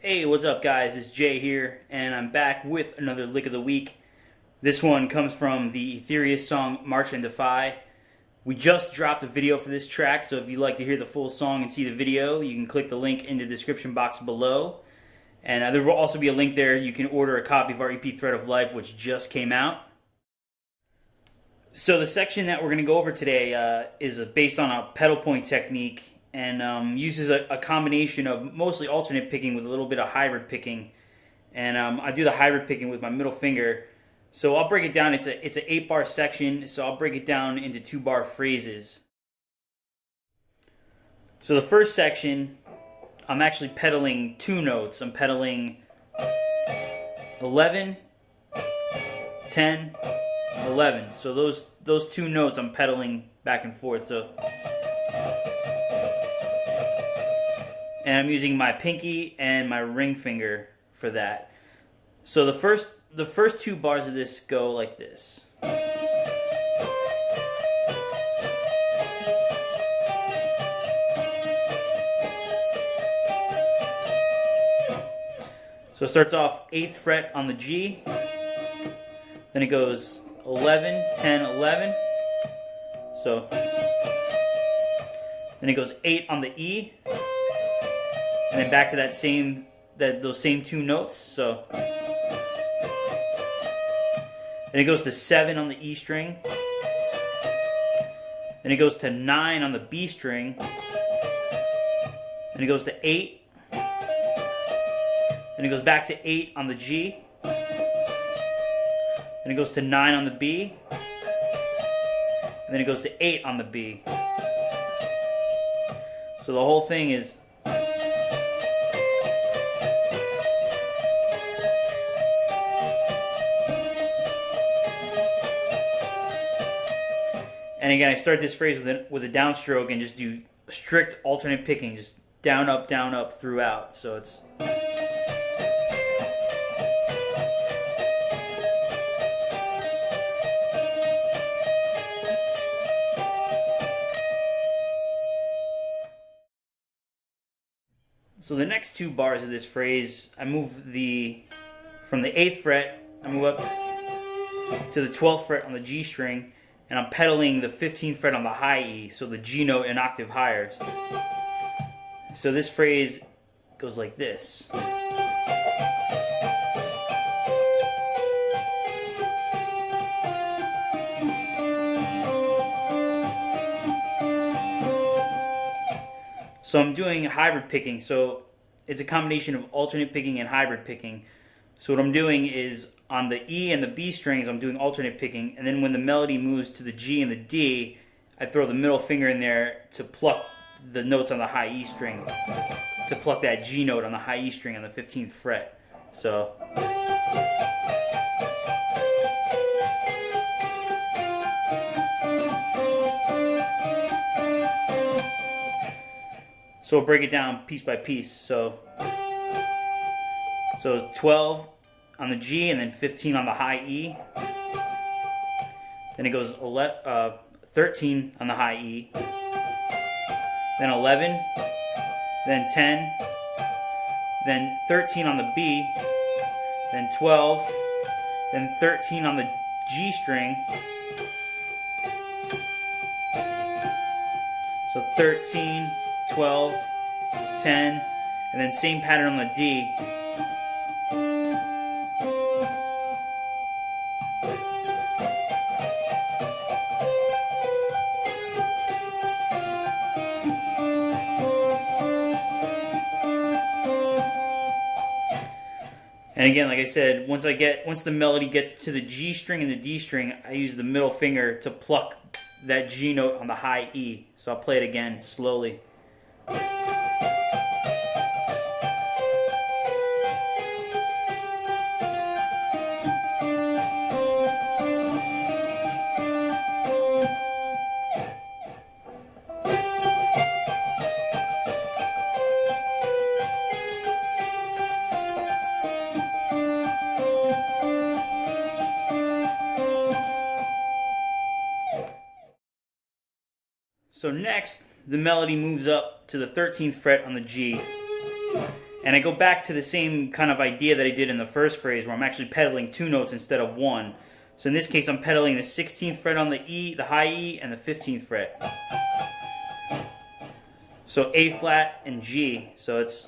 Hey, what's up guys? It's Jay here, and I'm back with another lick of the week. This one comes from the Etherius song March and Defy. We just dropped a video for this track, so if you'd like to hear the full song and see the video, you can click the link in the description box below. And there will also be a link there. You can order a copy of our EP Thread of Life, which just came out. So the section that we're going to go over today is based on a pedal point technique, and uses a combination of mostly alternate picking with a little bit of hybrid picking. And I do the hybrid picking with my middle finger. So I'll break it down. It's an 8-bar section, so I'll break it down into 2-bar phrases. So the first section, I'm actually pedaling 2 notes. I'm pedaling 11, 10, 11. So those 2 notes I'm pedaling back and forth. And I'm using my pinky and my ring finger for that. So the first 2 bars of this go like this. So it starts off 8th fret on the G, then it goes 11, 10, 11. So then it goes 8 on the E, and then back to those same 2 notes. So then it goes to 7 on the E string. Then it goes to 9 on the B string. Then it goes to 8. Then it goes back to 8 on the G. Then it goes to 9 on the B. And then it goes to 8 on the B. So the whole thing is and again, I start this phrase with a downstroke and just do strict alternate picking, just down, up throughout. So it's so the next 2 bars of this phrase, I move from the 8th fret, I move up to the 12th fret on the G string, and I'm pedaling the 15th fret on the high E, so the G note an octave higher. So this phrase goes like this. So I'm doing hybrid picking, so it's a combination of alternate picking and hybrid picking. So what I'm doing is on the E and the B strings, I'm doing alternate picking, and then when the melody moves to the G and the D, I throw the middle finger in there to pluck the notes on the high E string, to pluck that G note on the high E string on the 15th fret. So we'll break it down piece by piece. So 12 on the G and then 15 on the high E. Then it goes 13 on the high E. Then 11. Then 10. Then 13 on the B. Then 12. Then 13 on the G string. So 13, 12, 10, and then same pattern on the D. And again, like I said, once the melody gets to the G string and the D string, I use the middle finger to pluck that G note on the high E. So I'll play it again slowly. So next, the melody moves up to the 13th fret on the G, And I go back to the same kind of idea that I did in the first phrase, where I'm actually pedaling 2 notes instead of 1. So in this case, I'm pedaling the 16th fret on the E, the high E, and the 15th fret. So A flat and G. So it's,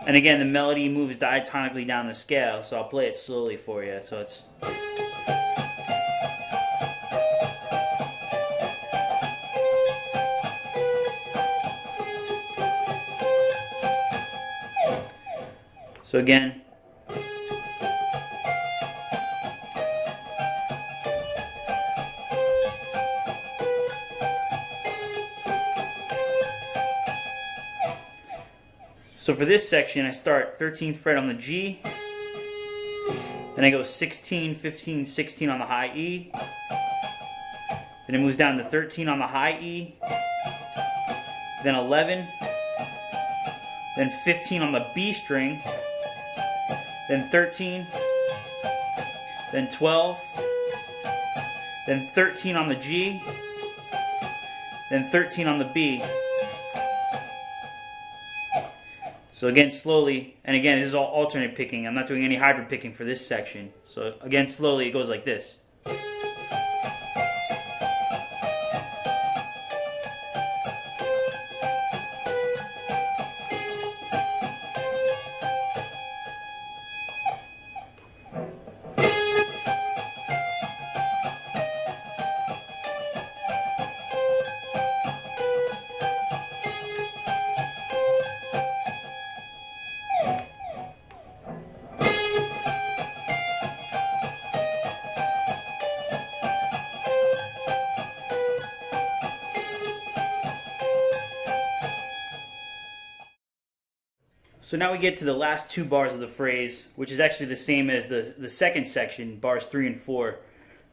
and again, the melody moves diatonically down the scale. So I'll play it slowly for you. So it's. So again, so for this section, I start 13th fret on the G, then I go 16, 15, 16 on the high E, then it moves down to 13 on the high E, then 11, then 15 on the B string, then 13, then 12, then 13 on the G, then 13 on the B. So again, slowly, and again, this is all alternate picking. I'm not doing any hybrid picking for this section. So again, slowly, it goes like this. So now we get to the last 2 bars of the phrase, which is actually the same as the second section, bars 3 and 4.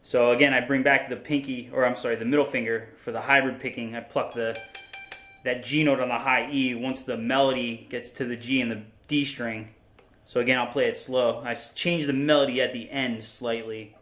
So again, I bring back the pinky, or I'm sorry, the middle finger for the hybrid picking. I pluck that G note on the high E once the melody gets to the G and the D string. So again, I'll play it slow. I change the melody at the end slightly.